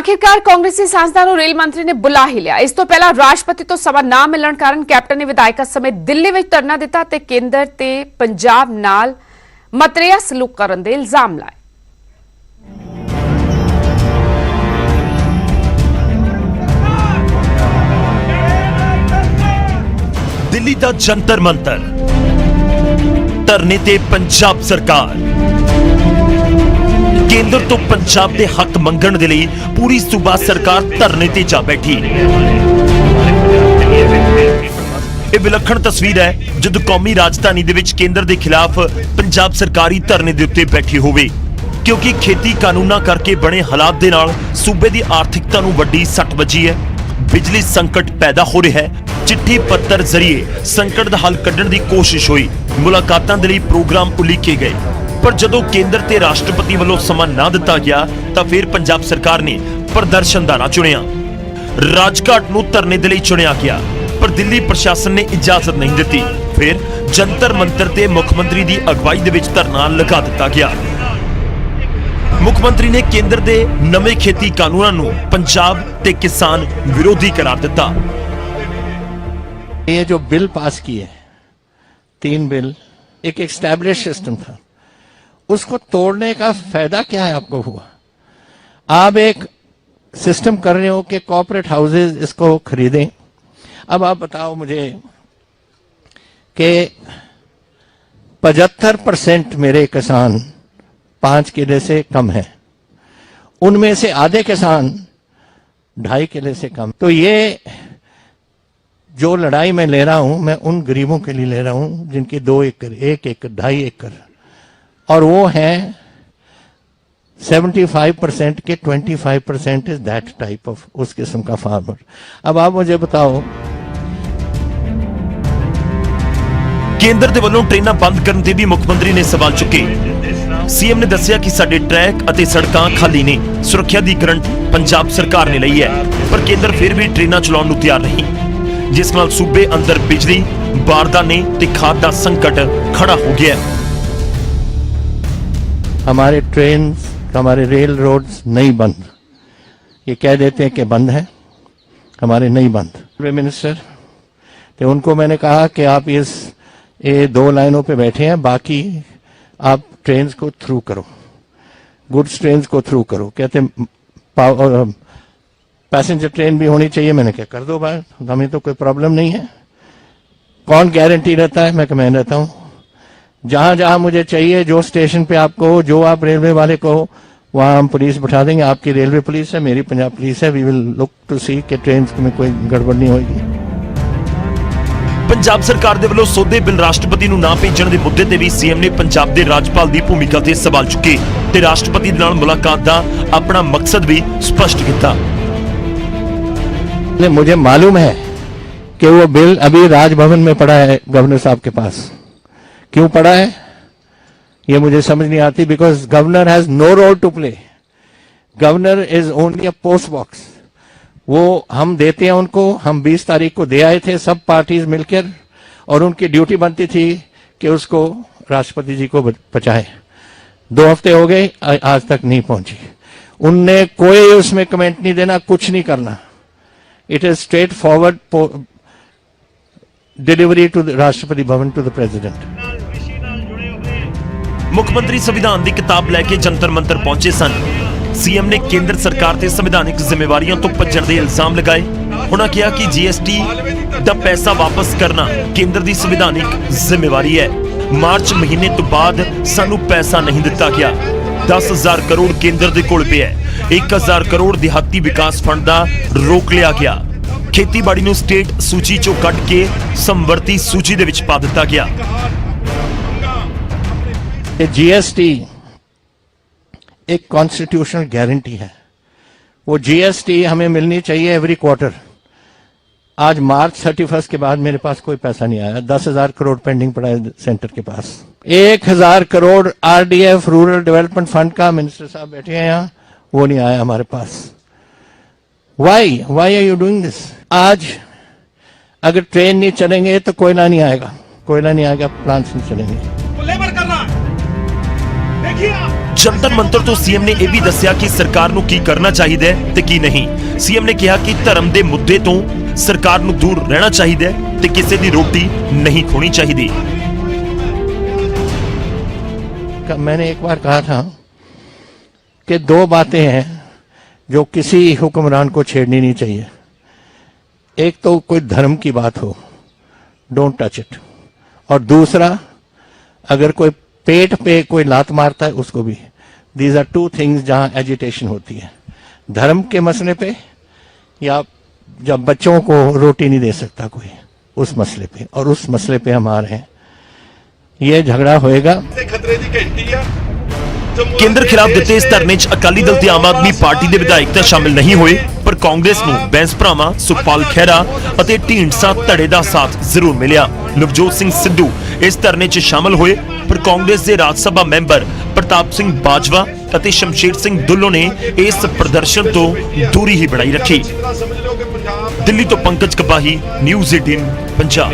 आखिरकार कांग्रेसी सांसदां ਨੂੰ रेल मंत्री ने बुला ही लिया। इस तो पहला राष्ट्रपति तो समा ना मिलण कारण कैप्टन ने विधायकों समेत दिल्ली में धरना दिता ते केंद्र ते पंजाब नाल मतरेया सलूक करन दे इल्जाम लाए। दिल्ली दा जंतर मंतर धरने ते पंजाब सरकार केंद्र तो पंजाब के हक मंगण दे लई पूरी सूबा सरकार धरने ते जा बैठी। यह विलक्षण तस्वीर है जब कौमी राजधानी दे विच केंद्र के खिलाफ पंजाब सरकार ही धरने दे उत्ते बैठी होवे, क्योंकि खेती कानूनां करके बने हालात दे नाल सूबे की आर्थिकता नूं वड्डी सट वजी है। बिजली संकट पैदा हो रहा है। चिट्ठी पत्र जरिए संकट दा हल कढण दी कोशिश हुई, मुलाकातां दे लई प्रोग्राम उलीके गए, पर जदों केंद्र ते राष्ट्रपति वालों समा ना दिता गया तो फिर पंजाब सरकार ने प्रदर्शन दा राह चुनिया। राजघाट नूं धरने दे लई चुनिया गया, पर दिल्ली प्रशासन ने इजाजत नहीं दी। फिर जंतर मंतर ते मुख्यमंत्री दी अगवाई दे विच धरना लगा दिता गया। मुख्यमंत्री ने केंद्र दे नवे खेती कानूनां नूं पंजाब ते किसान विरोधी करार दिता। ये जो बिल पास किए 3 बिल, एक एस्टैब्लिश सिस्टम था, उसको तोड़ने का फायदा क्या है आपको हुआ? आप एक सिस्टम कर रहे हो कि कॉर्पोरेट हाउसेस इसको खरीदें। अब आप बताओ मुझे कि 75% मेरे किसान 5 किले से कम है, उनमें से आधे किसान 2.5 किले से कम। तो ये जो लड़ाई मैं ले रहा हूं, मैं उन गरीबों के लिए ले रहा हूं जिनकी 2 एकड़, 1 एकड़, 2.5 एकड़, और वो हैं 75% के 25% इज दैट टाइप ऑफ उस किस्म का फार्मर। अब आप मुझे बताओ, केंद्र दे वल्लों ट्रेनां बंद करन ते भी मुख्यमंत्री ने सवाल चुके। सीएम ने दस्सिया कि साडे ट्रैक अते सड़कां खाली ने, सुरक्षा दी गारंटी पंजाब सरकार ने लई है, पर केंद्र फिर भी ट्रेनां चलाउण नूं तैयार नहीं, जिस नाल सूबे अंदर बिजली, बारदाने ते खाद दा संकट खड़ा हो गया। हमारे ट्रेन, हमारे रेल रोड्स नहीं बंद, ये कह देते हैं कि बंद है, हमारे नहीं बंद। रेलवे मिनिस्टर तो उनको मैंने कहा कि आप ये 2 लाइनों पे बैठे हैं, बाकी आप ट्रेन को थ्रू करो, गुड्स ट्रेन को थ्रू करो। कहते पैसेंजर ट्रेन भी होनी चाहिए। मैंने कहा कर दो भाई, हमें तो कोई प्रॉब्लम नहीं है। कौन गारंटी रहता है? मैं रहता हूं। जहां जहां मुझे चाहिए, जो स्टेशन पे आपको, जो आप रेलवे वाले को, वहां हम पुलिस बैठा देंगे। आपकी रेलवे पुलिस है, मेरी पंजाब पुलिस है। वी विल लुक टू सी कि ट्रेन में कोई गड़बड़ नहीं होगी। पंजाब सरकार दे वल्लों सौदे बिल राष्ट्रपति नूं ना भेजण दे मुद्दे ते भी सीएम ने पंजाब दे राज्यपाल दी भूमिका ते सवाल चुके ते राष्ट्रपति दे नाल मुलाकात दा अपना मकसद भी स्पष्ट किया। मुझे मालूम है कि वो बिल अभी राजभवन में पड़ा है गवर्नर साहब के पास। क्यों पड़ा है ये मुझे समझ नहीं आती, because governor has no role to play. Governor is only a post box. वो हम देते हैं उनको। हम 20 तारीख को दे आए थे सब पार्टीज मिलकर, और उनकी ड्यूटी बनती थी कि उसको राष्ट्रपति जी को पहुंचाए। 2 हफ्ते हो गए, आज तक नहीं पहुंची। उनने कोई उसमें कमेंट नहीं देना, कुछ नहीं करना। It is straightforward delivery to the Rashtrapati Bhavan to the president. मुख्यमंत्री संविधान की किताब लैके जंतर मंतर पहुंचे सन। सीएम ने केंद्र सरकार ते संवैधानिक जिम्मेवारियों तो भज्जण दे इल्जाम लगाए। उन्होंने कहा कि जीएसटी दा पैसा वापस करना केंद्र की संवैधानिक जिम्मेवारी है। मार्च महीने तो बाद सानू पैसा नहीं दिता गया। 10,000 करोड़ केंद्र दे कोल पिया है। 1,000 करोड़ देहाती विकास फंड दा रोक लिया गया। खेतीबाड़ी नूं स्टेट सूची चों कढ के समवर्ती सूची दे विच पा दिता गया। जीएसटी एक कॉन्स्टिट्यूशनल गारंटी है। वो जीएसटी हमें मिलनी चाहिए एवरी क्वार्टर। आज मार्च 31 के बाद मेरे पास कोई पैसा नहीं आया। 10,000 करोड़ पेंडिंग पड़ा है सेंटर के पास। 1,000 crore RDF rural development fund का, मिनिस्टर साहब बैठे हैं यहाँ, वो नहीं आया हमारे पास। Why are you doing this? आज अगर ट्रेन नहीं चलेंगे तो कोयला नहीं आएगा, कोयला नहीं आएगा, प्लांट्स नहीं चलेंगे। लेबर करना देखिए ਜੰਤਰ ਮੰਤਰ ਤੋਂ ਸੀਐਮ ਨੇ ਇਹ ਵੀ ਦੱਸਿਆ ਕਿ ਸਰਕਾਰ ਨੂੰ ਕੀ ਕਰਨਾ ਚਾਹੀਦਾ ਹੈ ਤੇ ਕੀ ਨਹੀਂ। ਸੀਐਮ ਨੇ ਕਿਹਾ ਕਿ ਧਰਮ ਦੇ ਮੁੱਦੇ ਤੋਂ ਸਰਕਾਰ ਨੂੰ ਦੂਰ ਰਹਿਣਾ ਚਾਹੀਦਾ ਹੈ ਤੇ ਕਿਸੇ ਦੀ ਰੋਟੀ नहीं खोनी चाहिए। मैंने एक बार कहा था कि दो बातें हैं जो किसी हुक्मरान को छेड़नी नहीं चाहिए। एक तो कोई धर्म की बात हो, डोंट टच इट, और दूसरा अगर कोई पेट पे कोई लात मारता है उसको भी। दीज आर टू थिंग्स जहां एजिटेशन होती है, धर्म के मसले पे या जब बच्चों को रोटी नहीं दे सकता कोई, उस मसले पे, और उस मसले पे हम आ रहे हैं। ये झगड़ा होएगा। ਕੇਂਦਰ ਖਿਲਾਫ ਦਿੱਤੇ ਇਸ ਧਰਨੇ 'ਚ ਅਕਾਲੀ ਦਲ ਤੇ ਆਮ ਆਦਮੀ ਪਾਰਟੀ ਦੇ ਵਿਧਾਇਕ ਤਾਂ ਸ਼ਾਮਿਲ ਨਹੀਂ ਹੋਏ, ਪਰ ਕਾਂਗਰਸ ਨੂੰ ਬੈਂਸ ਭਰਾਵਾਂ ਸੁਖਪਾਲ ਖਹਿਰਾ ਅਤੇ ਢੀਂਡਸਾ ਧੜੇ ਦਾ ਸਾਥ ਜ਼ਰੂਰ ਮਿਲਿਆ। ਨਵਜੋਤ ਸਿੰਘ ਸਿੱਧੂ ਇਸ ਧਰਨੇ 'ਚ ਸ਼ਾਮਿਲ ਹੋਏ, ਪਰ ਕਾਂਗਰਸ ਦੇ ਰਾਜ ਸਭਾ ਮੈਂਬਰ ਪ੍ਰਤਾਪ ਸਿੰਘ ਬਾਜਵਾ ਅਤੇ ਸ਼ਮਸ਼ੇਰ ਸਿੰਘ ਦੁੱਲੋ ਨੇ ਇਸ ਪ੍ਰਦਰਸ਼ਨ ਤੋਂ ਦੂਰੀ ਹੀ ਬਣਾਈ ਰੱਖੀ। ਦਿੱਲੀ ਤੋਂ ਪੰਕਜ ਕਪਾਹੀ, ਨਿਊਜ਼ 18 ਪੰਜਾਬ।